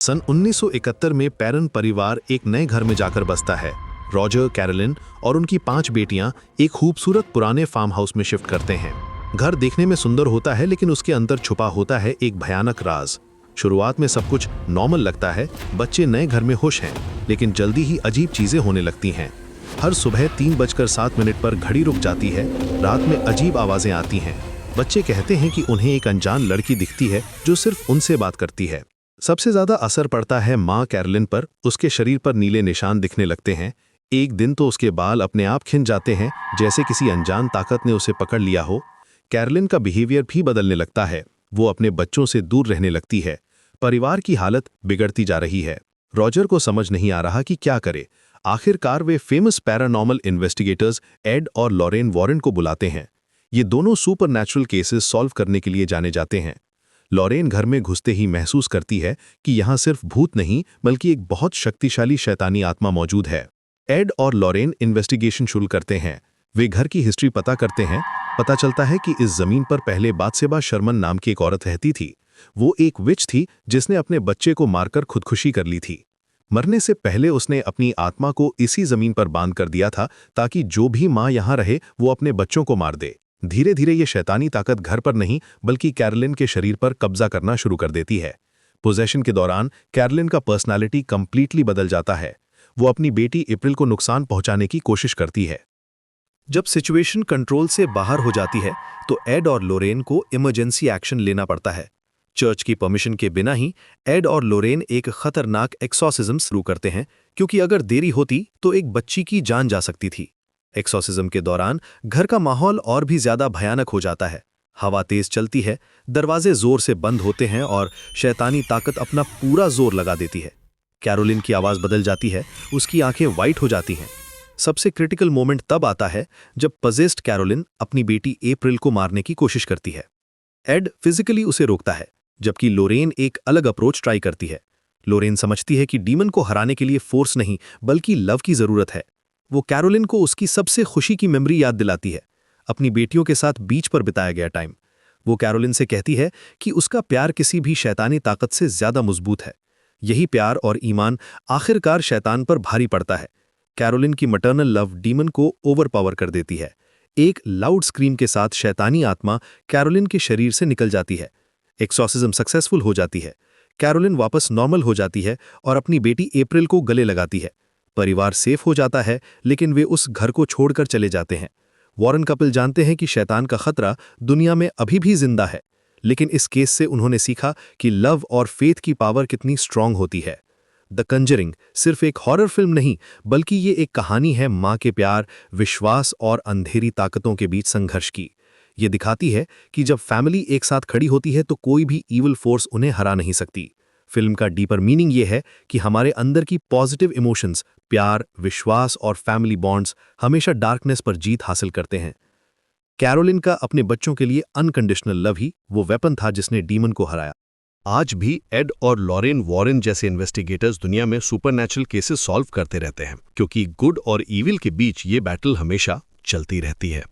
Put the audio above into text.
सन 1971 में पैरन परिवार एक नए घर में जाकर बसता है। रॉजर, कैरोलिन और उनकी 5 बेटियां एक खूबसूरत पुराने फार्म हाउस में शिफ्ट करते हैं। घर देखने में सुंदर होता है, लेकिन उसके अंदर छुपा होता है एक भयानक राज। शुरुआत में सब कुछ नॉर्मल लगता है, बच्चे नए घर में खुश हैं, लेकिन जल्दी ही अजीब चीजें होने लगती हैं। हर सुबह 3:07 पर घड़ी रुक जाती है, रात में अजीब आवाजें आती हैं। बच्चे कहते हैं कि उन्हें एक अनजान लड़की दिखती है जो सिर्फ उनसे बात करती है। सबसे ज्यादा असर पड़ता है माँ कैरोलिन पर। उसके शरीर पर नीले निशान दिखने लगते हैं। एक दिन तो उसके बाल अपने आप खिंच जाते हैं, जैसे किसी अनजान ताकत ने उसे पकड़ लिया हो। कैरोलिन का बिहेवियर भी बदलने लगता है। वो अपने बच्चों से दूर रहने लगती है। परिवार की हालत बिगड़ती जा रही है। रॉजर को समझ नहीं आ रहा कि क्या करे। आखिरकार वे फेमस पैरानॉर्मल इन्वेस्टिगेटर्स एड और लॉरेन वॉरेन को बुलाते हैं। ये दोनों सुपरनैचुरल केसेस सॉल्व करने के लिए जाने जाते हैं। लॉरेन घर में घुसते ही महसूस करती है कि यहाँ सिर्फ भूत नहीं, बल्कि एक बहुत शक्तिशाली शैतानी आत्मा मौजूद है। एड और लॉरेन इन्वेस्टिगेशन शुरू करते हैं। वे घर की हिस्ट्री पता करते हैं। पता चलता है कि इस जमीन पर पहले बातसेबा शर्मन नाम की एक औरत रहती थी। वो एक विच थी जिसने अपने बच्चे को मारकर खुदकुशी कर ली थी। मरने से पहले उसने अपनी आत्मा को इसी जमीन पर बांध कर दिया था, ताकि जो भी माँ यहाँ रहे वो अपने बच्चों को मार दे। धीरे धीरे ये शैतानी ताकत घर पर नहीं, बल्कि कैरोलिन के शरीर पर कब्जा करना शुरू कर देती है। पोजेशन के दौरान कैरोलिन का पर्सनालिटी कंप्लीटली बदल जाता है। वो अपनी बेटी अप्रैल को नुकसान पहुंचाने की कोशिश करती है। जब सिचुएशन कंट्रोल से बाहर हो जाती है तो एड और लोरेन को इमरजेंसी एक्शन लेना पड़ता है। चर्च की परमिशन के बिना ही एड और लोरेन एक खतरनाक एक्सॉर्सिज्म शुरू करते हैं, क्योंकि अगर देरी होती तो एक बच्ची की जान जा सकती थी। एक्सॉर्सिज्म के दौरान घर का माहौल और भी ज्यादा भयानक हो जाता है। हवा तेज चलती है, दरवाजे जोर से बंद होते हैं और शैतानी ताकत अपना पूरा जोर लगा देती है। कैरोलिन की आवाज बदल जाती है, उसकी आंखें वाइट हो जाती हैं। सबसे क्रिटिकल मोमेंट तब आता है जब पजेस्ड कैरोलिन अपनी बेटी अप्रैल को मारने की कोशिश करती है। एड फिजिकली उसे रोकता है, जबकि लोरेन एक अलग अप्रोच ट्राई करती है। लोरेन समझती है कि डीमन को हराने के लिए फोर्स नहीं, बल्कि लव की जरूरत है। वो कैरोलिन को उसकी सबसे खुशी की मेमोरी याद दिलाती है, अपनी बेटियों के साथ बीच पर बिताया गया टाइम। वो कैरोलिन से कहती है कि उसका प्यार किसी भी शैतानी ताकत से ज्यादा मजबूत है। यही प्यार और ईमान आखिरकार शैतान पर भारी पड़ता है। कैरोलिन की मटर्नल लव डीमन को ओवरपावर कर देती है। एक लाउड स्क्रीम के साथ शैतानी आत्मा कैरोलिन के शरीर से निकल जाती है। एक्सॉर्सिज्म सक्सेसफुल हो जाती है। कैरोलिन वापस नॉर्मल हो जाती है और अपनी बेटी अप्रैल को गले लगाती है। परिवार सेफ हो जाता है, लेकिन वे उस घर को छोड़कर चले जाते हैं। वॉरेन कपल जानते हैं कि शैतान का खतरा दुनिया में अभी भी जिंदा है, लेकिन इस केस से उन्होंने सीखा कि लव और फेथ की पावर कितनी स्ट्रांग होती है। द कंजरिंग सिर्फ एक हॉरर फिल्म नहीं, बल्कि ये एक कहानी है माँ के प्यार, विश्वास और अंधेरी ताकतों के बीच संघर्ष की। ये दिखाती है कि जब फैमिली एक साथ खड़ी होती है तो कोई भी ईविल फोर्स उन्हें हरा नहीं सकती। फिल्म का डीपर मीनिंग ये है कि हमारे अंदर की पॉजिटिव इमोशंस, प्यार, विश्वास और फैमिली बॉन्ड्स हमेशा डार्कनेस पर जीत हासिल करते हैं। कैरोलिन का अपने बच्चों के लिए अनकंडीशनल लव ही वो वेपन था जिसने डीमन को हराया। आज भी एड और लॉरेन वॉरेन जैसे इन्वेस्टिगेटर्स दुनिया में सुपरनैचुरल केसेस सॉल्व करते रहते हैं, क्योंकि गुड और ईविल के बीच ये बैटल हमेशा चलती रहती है।